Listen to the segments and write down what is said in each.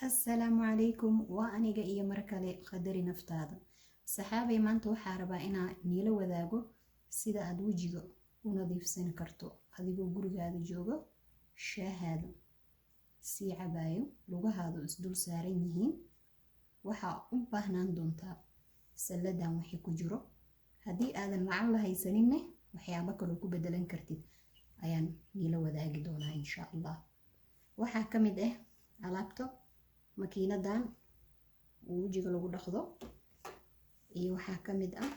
السلام عليكم وأنيقا إيا مركالي قدري نفتادا صحابي مانتو waxaa rabaa inaa niila wadaago sida aad wajiga u nadiifsan karto adigoo gurigaada joogo shaahaada sii cabaayo lugahaadu isdul saaran yihiin waxaa u baahnaan doontaa saladan wixii ku jiro haddii aadan lacag la haysaninne waxyaabo kale ku bedelan kartid ayaan niila wadaagi doonaa insha Allah waxaa ka mid ah alaabto makiinadan wajiga lagu dhaqdo iyo waxaa ka mid ah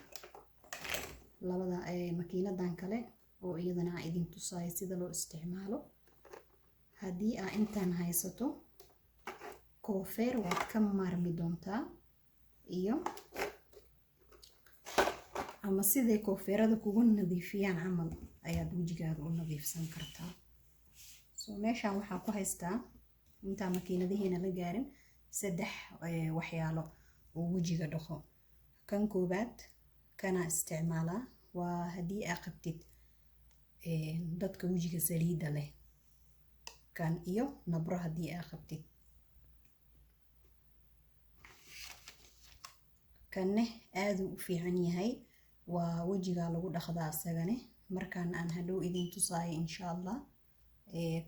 labada makiinadan kale oo iyadana idin tusay sida loo isticmaalo haddii aad intaan haysato koofeer waad ka maarmi doontaa iyo ama sidee koofeerada kugu nadiifiyaan camal ayaad wajigaaga u nadiifsan kartaa soo meeshaan waxaa ku haystaa inta makiinadaheena la gaarin saddex waxyaalo oo wajiga dhaqo kan koobaad kana isticmaalaa waa haddii aad qabtid dadka wajiga saliida leh kan iyo nabro haddii aad qabtid kanne aad u fiican yahay waa wajiga lagu dhaqdaa asagane markaan aan hadhow idin tusaayo insha Allah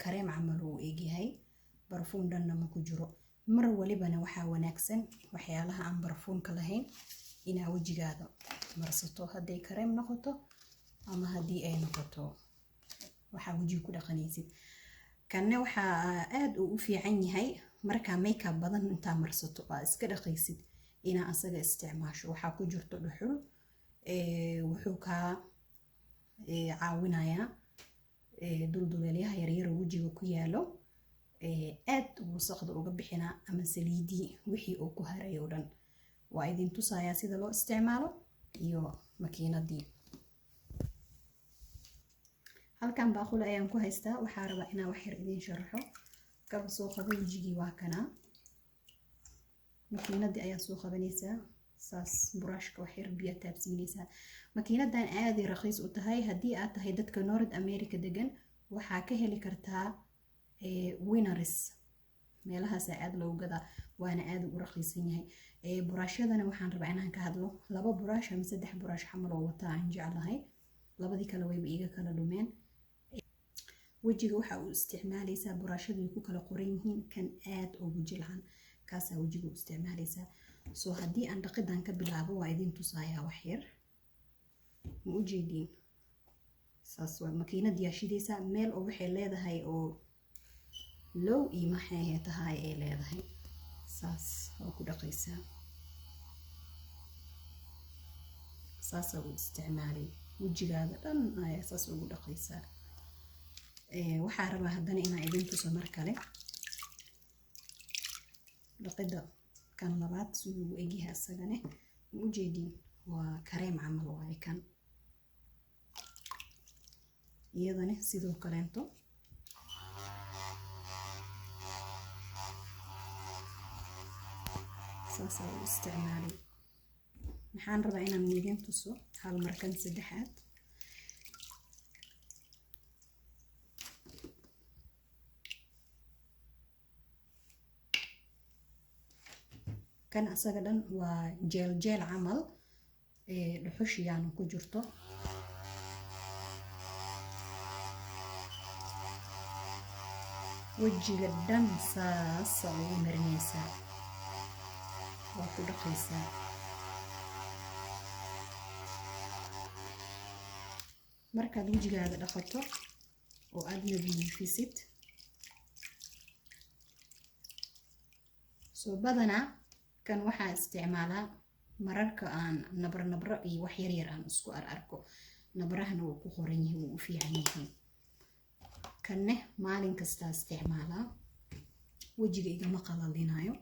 kareem camal uu egyahay barfuun dhanna ma ku jiro mar walibana waxaa wanaagsan waxyaalaha aan barfuunka lahayn inaa wajigaada marsato hadday kareem noqoto ama haddii ay noqoto waxaa wajiga ku dhaqanaysid kanne waxaa aad u fiican yahay markaa makeup badan intaa marsato aa iska dhaqaysid inaa asaga isticmaasho waxaa ku jirto dhuxul wuxuu kaa caawinayaa dulduleelyaha yaryar wajiga ku yaalo aad wasaqda uga bixinaa ama saliidii wixii uu ku haray oo dhan waa idin tusayaa sida loo isticmaalo iyo makiinadii halkan baaquli ayaan ku haystaa waxaa rabaa inaan wax yar idin sharaxo kaba soo qabo wajigii waa kana makiinadii ayaa soo qabanaysaa saas brushka wax yar biyo taabsiinaysaa makiinadan aad ay raqiis u tahay haddii aad tahay dadka North America degan waxaa ka heli kartaa winners meelahaas aad loo gadaa waana aad u raqiisan yahay burashadana waxaan rabaa inaan ka hadlo laba burash ama saddex burash xamal oo wata aan jeclahay labadii kale wayba iga kala dhumeen wajiga waxa uu isticmaalaysaa burashadu ku kala qoran yihiin kan aad ugu jilcan kaas wajiga u isticmaalaysaa soo haddii aan dhaqidan ka bilaabo waa idin tusayaa wax yar ma u jeedin saas waa makiinad yaashidaysaa meel oo waxay leedahay oo low iyo maxay tahay ay leedahay saas oo ku dhaqaysaa saas oo isticmaali wajigaada dhan ayaa saas ugu dhaqaysaa waxaa rabaa haddana inaan idin tuso mar kale dhaqida kan labaad siduu u egyahay asagane ma u jeedin waa kareem camal waaye kan iyadana sidoo kaleento saas oo isticmaali maxaan rabaa inaan idin tuso hal markan saddexaad kan asaga dhan waa jeel camal dhuxushiyaan ku jirto wajiga dhan saas ugu marinaysaa waa ku dhaqaysaa markaad wajigaada dhaqato oo aad nadiifisid soo badanaa kan waxaa isticmaalaa mararka aan nabro iyo wax yar aan isku arko nabrahana wuu ku qoran yahay wuu u fiican yahay kanne maalin kasta isticmaalaa wajiga igama qalalinayo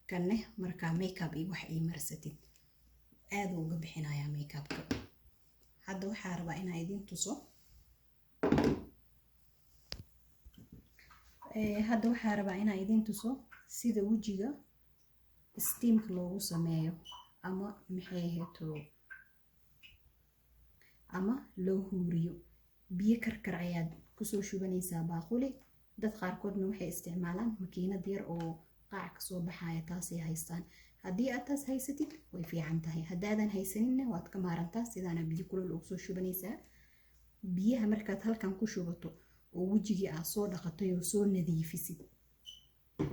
kanne markaa makeup iyo wax ay marsatid aad uga bixinaya makeupka hadda waxaa rabaa inaan idin tuso sida wajiga steamka loogu sameeyo ama maxay heeto ama loo huuriyo biyo karkar ayaad kusoo shubanaysaa baaquli dad qaarkoodna waxay isticmaalaan makiinad yar oo qaac kasoo baxaya taasay haystaan. haddii aad taas haysatid way fiican tahay, haddaadan haysaninna waad ka maarantaa. sidaana biyo kulul ugu soo shubanaysaa. biyaha markaad halkan ku shubato oo wejigii aad soo dhaqatay oo soo nadiifisid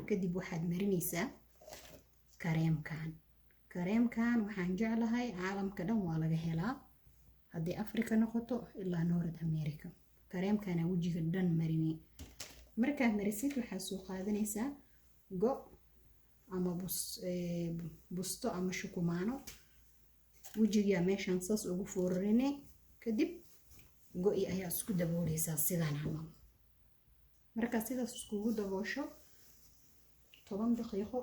kadib waxaad marinaysaa kareemkan waxaan jeclahay caalamka dhan waa laga helaa, haddii Afrika noqoto ilaa North America. kareemkana wejiga dhan marinay. markaad marisid waxaad soo qaadanaysaa go ama busto ama shukumaano. wejiga meeshan saas ugu foorarinay kadib go-i ayaa isku dabooleysaa sidaan camal. markaad sidaas iskugu daboosho 10 daqiiqo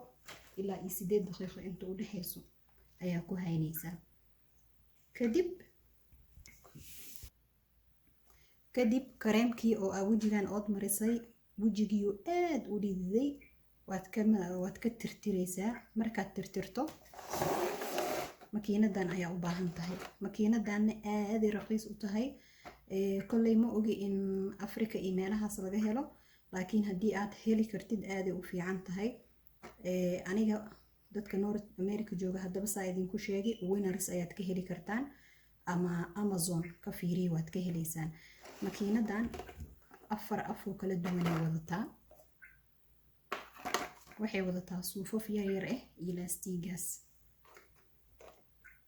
ilaa 8 daqiiqo inta u dhaxayso ayaa ku haynaysaa. kadib kareemkii oo aa wejigan ood marisay wejigii aad u dhididay waad ka tirtiraysaa. markaad tirtirto makiinadan ayaa u baahan tahay. makiinadanna aaday raqiis u tahay. kolley ma ogi in Afrika iyo meelahaas laga helo, laakiin haddii aad heli kartid aaday u fiican tahay. aniga dadka North America jooga haddaba saa idinku sheegay Winners ayaad ka heli kartaan ama Amazon ka fiiriyo waad ka helaysaan. makiinadan 4 af oo kala duwan ay wadataa. waxay wadataa suufaf yar ah iyo laastigaas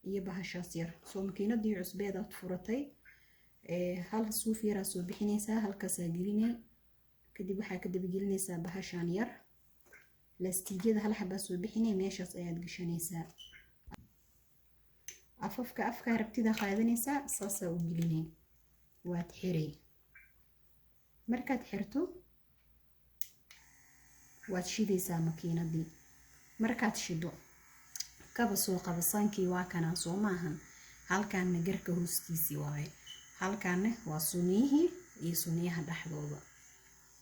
iyo bahashaas yar. soo makiinadii cusbeed aad furatay hal suuf yar aad soo bixinaysaa, halkaas aad gelinay. kadib waxaad ka daba gelinaysaa bahashan yar, laastigada hal xabaa soo bixinay, meeshaas ayaad gashanaysaa. afka rabtida qaadanaysaa, saasaa u gelinay, waad xiray. markaad xirto waad shidaysaa makiinadii. markaad shido kaba soo qaba sankii waa kana soo maahan. halkaanna garka hoostiisii waaye, halkaanna waa suniyihii iyo suniyaha dhexdooda.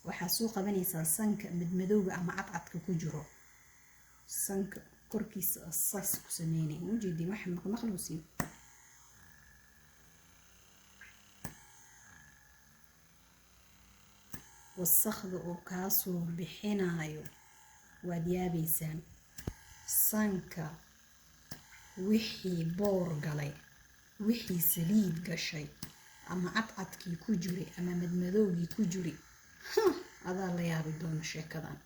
waxaad soo qabanaysaa sanka madmadowga ama cadcadka ku jiro, sanka korkiisa saas ku sameynay. ujeedin wax maqluusin. wasakhda oo kaasoo bixinayo waad yaabaysaan. sanka wixii boor galay, wixii saliid gashay ama cadcadkii ku jiray ama madmadowgii ku jiray adaa la yaabi doona sheekadan.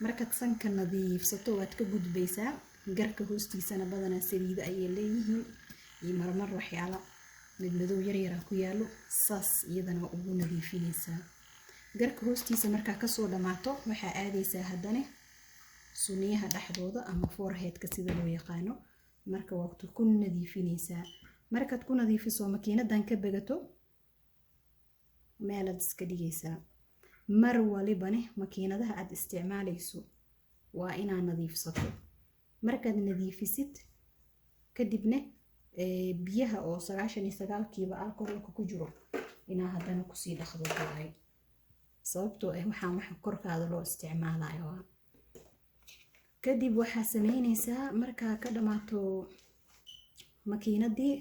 markaad sanka nadiifsato waad ka gudbaysaa. garka hoostiisana badanaa saliida ayay leeyihiin iyo marmar waxyaalo madmadow yaryara ku yaalo, saas iyadana ugu nadiifinaysaa. garka hoostiisa markaa kasoo dhamaato waxaa aadaysaa haddana suniyaha dhexdooda ama foreheadka sida loo yaqaano. marka waad ku nadiifinaysaa. markaad ku nadiifiso makiinadan ka bagato meelaad iska dhigaysaa. mar walibane makiinadaha aad isticmaalayso waa inaad nadiifsato. markaad nadiifisid kadibna biyaha oo 99% alcoholka ku jiro inaa haddana kusii dhaqdo tahay, sababtoo waxaan waxa korkaada loo isticmaalayo. kadib waxaa sameynaysaa markaa ka dhamaato makiinadii.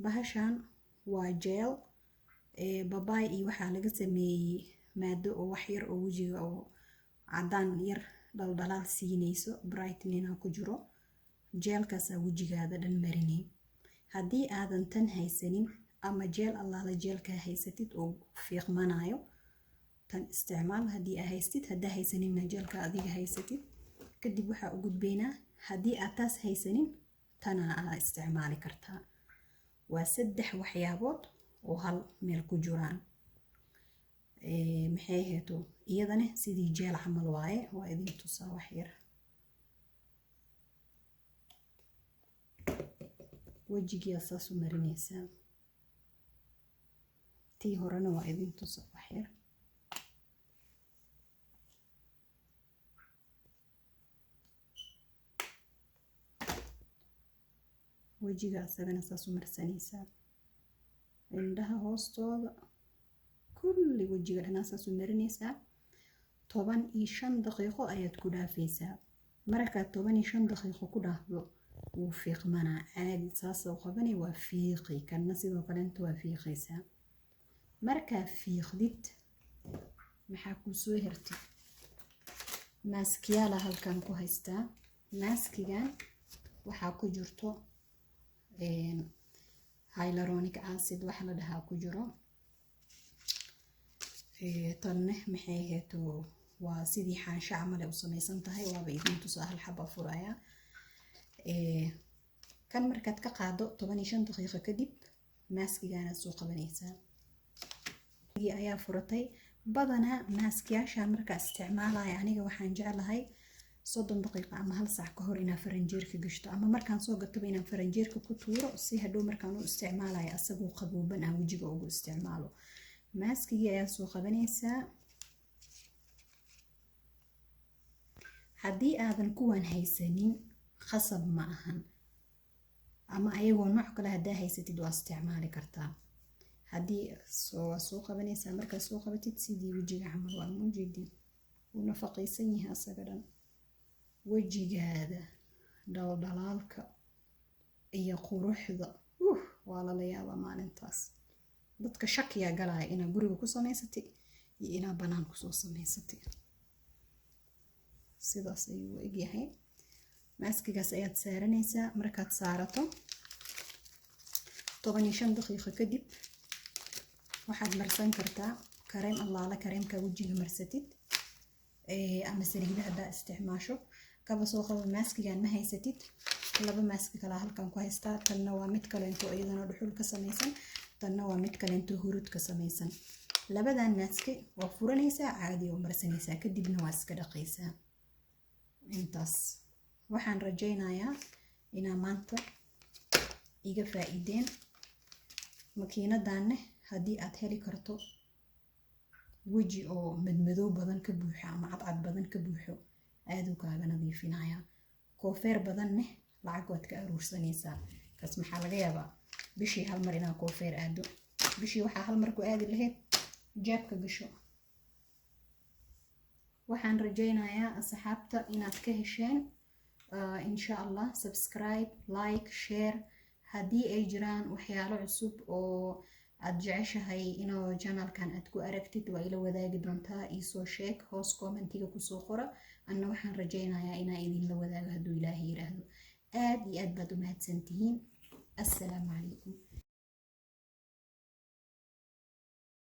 bahashan waa gel babaay iyo waxaa laga sameeyey maado oo wax yar oo wejiga oo cadaan yar dhaldhalaal siinayso, brightening ku jiro. jeelkaasaa wejigaada dhan marinay. haddii aadan tan haysanin ama jeel allaala jeelkaa haysatid oo fiiqmanayo tan isticmaal. haddii aad haystid, haddaa haysaninna jeelka adiga haysatid. kadib waxaa u gudbaynaa haddii aad taas haysanin tana aad isticmaali kartaa. waa 3 waxyaabood oo hal meel ku jiraan. maxay heeto iyadana sidii jeel camal waaye. waa idin tusaa wax yar. wejigiyaa saas u marinaysaa. tii horena waa idin tusaa wax yar. wejiga asagana saas u marsanaysaa. indhaha hoostooda kulli wejiga dhanaa saas u marinaysaa. 15 daqiiqo ayaad ku dhaafaysaa. markaad 15 daqiiqo ku dhaafdo wuu fiiqmanaa caadi. saas oo qabanay waa fiiqi. kanna sidoo kale inta waa fiiqaysaa. markaa fiiqdid maxaa kuu soo hertay maaskiyaala halkan ku haystaa. maaskigan waxaa ku jirto hyaluronic acid waxa la dhahaa ku jiro. tanne maxay heeto waa sidii xaansho camal ay u samaysan tahay. waaba idin tusaa hal xaba furaya. kan markaad ka qaado 15 daqiiqo kadib maaskigaana soo qabanaysaa. ayaa furatay. badanaa maaskiyaashaan markaa isticmaalaya aniga waxaan jeclahay 30 daqiiqo ama hal saac ka hor inaan faranjeerka gashto, ama markaan soo gataba inaan faranjeerka ku tuuro si hadhow markaan u isticmaalayo asagoo qabooban aan wejiga ugu isticmaalo. maaskigii ayaa soo qabanaysaa. haddii aadan kuwan haysanin khasab ma ahan, ama ayagoo nooc kale haddaa haysatid waa isticmaali kartaa. haddii soo qabanaysaa. markaa soo qabatid sidii wejiga camal waa muujeedin wuu nafaqaysan yahay asaga dhan. wejigaada dhaldhalaalka iyo quruxda waa lala yaabaa maalintaas. dadka shakiya galaya inaa guriga ku samaysatay iyo inaa banaan kusoo samaysatay. sidaas ayuu egyahay. maaskigaas ayaad saaranaysaa. markaad saarato 15 daqiiqo kadib waxaad marsan kartaa kareem allaala kareemka wejiga marsatid, ama saliida haddaa isticmaasho. kaba soo qabo maaskigan ma haysatid, 2 maaski kale halkan ku haystaa. tanna waa mid kaleento iyadana dhuxul ka samaysan, tanna waa mid kaleento hurud ka samaysan. labadan maaski waa furanaysaa caadi oo marsanaysaa, kadibna waa iska dhaqaysaa. intaas waxaan rajaynayaa inaa maanta iga faa'iideen. makiinadanne haddii aad heli karto weji oo madmadow badan ka buuxo ama cadcad badan ka buuxo aaduu kaaga nadiifinayaa. koofeer badanne lacag waad ka aruursanaysaa. kaas maxaa laga yaabaa bishii hal mar inaa koofeer aado. bishii waxaa hal mar ku aadi lahayd jaabka gasho. waxaan rajaynayaa asxaabta inaad ka hesheen. insha allah subscribe, like, share. haddii ay jiraan waxyaalo cusub oo aad jeceshahay inoo channelkan aad ku aragtid waa ila wadaagi doontaa. iisoo sheeg hoos commentiga kusoo qora. anna waxaan rajaynayaa inaa idinla wadaago hadduu ilaahay yiraahdo. aad iyo aad baad u mahadsantihiin. assalaamu calaykum.